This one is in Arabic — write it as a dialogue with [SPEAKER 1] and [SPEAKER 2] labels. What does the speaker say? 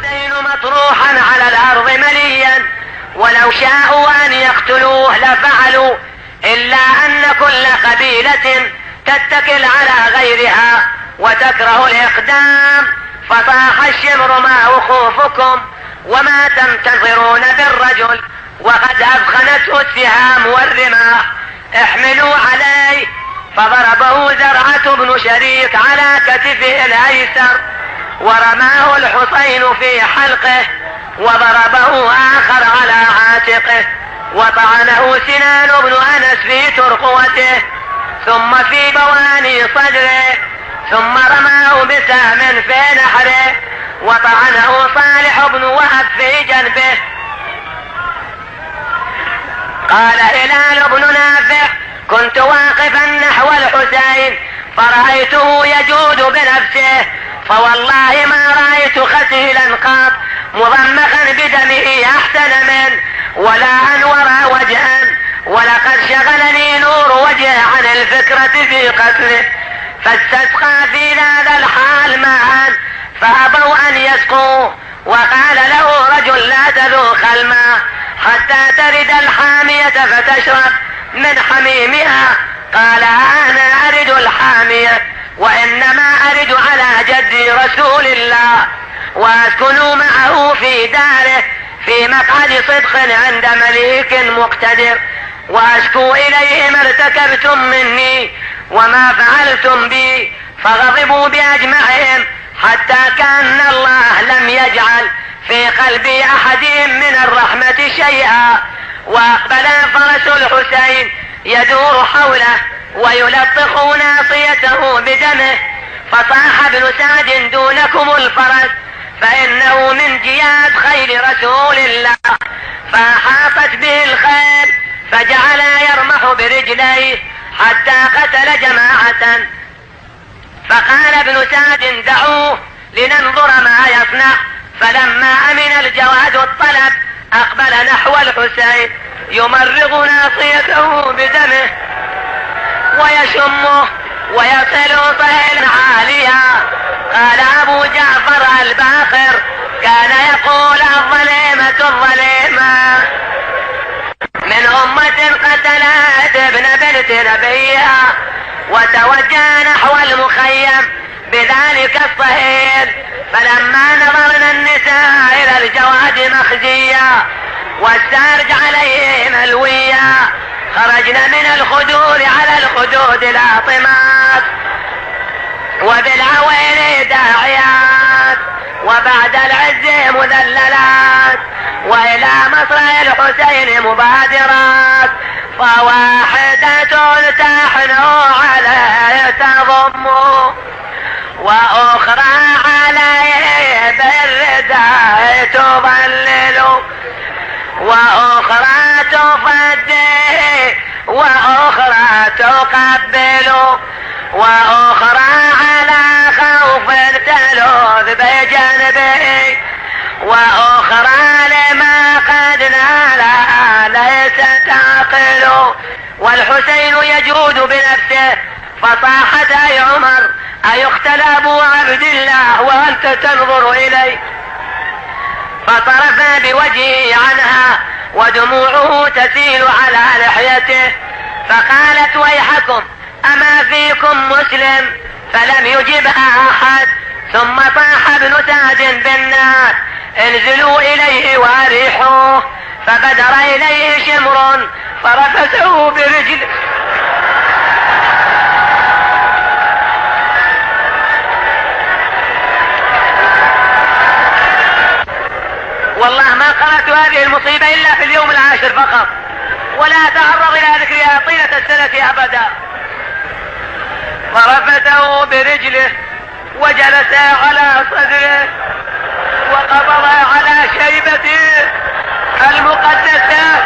[SPEAKER 1] الحسين مطروحا على الأرض مليا، ولو شاءوا أن يقتلوه لفعلوا، إلا أن كل قبيلة تتكل على غيرها وتكره الإقدام. فصاح الشمر: ما وقوفكم وما تنتظرون بالرجل وقد أبخنته السهام والرماح، احملوا عليه. فضربه زرعة بن شريك على كتفه الأيسر، ورماه الحسين في حلقه، وضربه آخر على عاتقه، وطعنه سنان بن أنس في ترقوته ثم في بواني صدره، ثم رماه بسهم في نحره، وطعنه صالح بن وهب في جنبه. قال هلال بن نافع: كنت واقفا نحو الحسين فرأيته يجود بنفسه، فوالله ما رأيت خسيلا قط مضمخا بدمه أحسن منه ولا أنور وجها، ولقد شغلني نور وجهه عن الفكرة في قتله. فاستسقى في هذا الحال معا فأبوا أن يسقوه، وقال له رجل: لا تذوق الماء حتى ترد الحامية فتشرب من حميمها. قال: أنا أرد الحامية وإنما أرد على جدي رسول الله، وأسكن معه في داره في مقعد صدق عند مليك مقتدر، وأشكو إليه ما ارتكبتم مني وما فعلتم بي. فغضبوا بأجمعهم حتى كأن الله لم يجعل في قلب أحدهم من الرحمة شيئا. وأقبل فرس الحسين يدور حوله ويلطخ ناصيته بدمه، فصاح ابن سعد: دونكم الفرس فإنه من جياد خيل رسول الله. فأحاطت به الخيل فجعل يرمح برجليه حتى قتل جماعة. فقال ابن سعد: دعوه لننظر ما يصنع. فلما أمن الجواد الطلب أقبل نحو الحسين يمرغ ناصيته بدمه ويشمه ويصل طهلا عاليا. قال أبو جعفر الباقر: كان يقول: الظليمة الظليمة من أمة قتلت ابن بنت نبيها. وتوجه نحو المخيم بذلك الصهيل. فلما نظرنا النساء إلى الجواد مخزيا والسارج عليه ملويا، خرجنا من الخدود على الخدود لاطمات وبالعويل داعيات، وبعد العز مذللات، وإلى مصرع الحسين مبادرات. فواحدة تحنو عليه تضم، وأخرى عليه بالرداء تظلل، وأخرى تفديه، وأخرى تقبل، وأخرى على خوف تلوذ بجنبه، وأخرى لما قد نالها ليس تعقل. والحسين يجود بنفسه. فصاحت: أي عمر أيقتل أبو عبد الله وأنت تنظر إليه؟ فصرف بوجهه عنها ودموعه تسيل على لحيته. فقالت: ويحكم أما فيكم مسلم؟ فلم يجبها أحد. ثم صاح ابن سعد بالناس: انزلوا إليه واريحوه. فبدر إليه شمر فرفسه برجله. والله ما قرأت هذه المصيبة إلا في اليوم العاشر فقط، ولا أتعرض إلى ذكرها طيلة السنة أبدا. فرفته برجله وجلس على صدره وقبض على شيبته المقدسة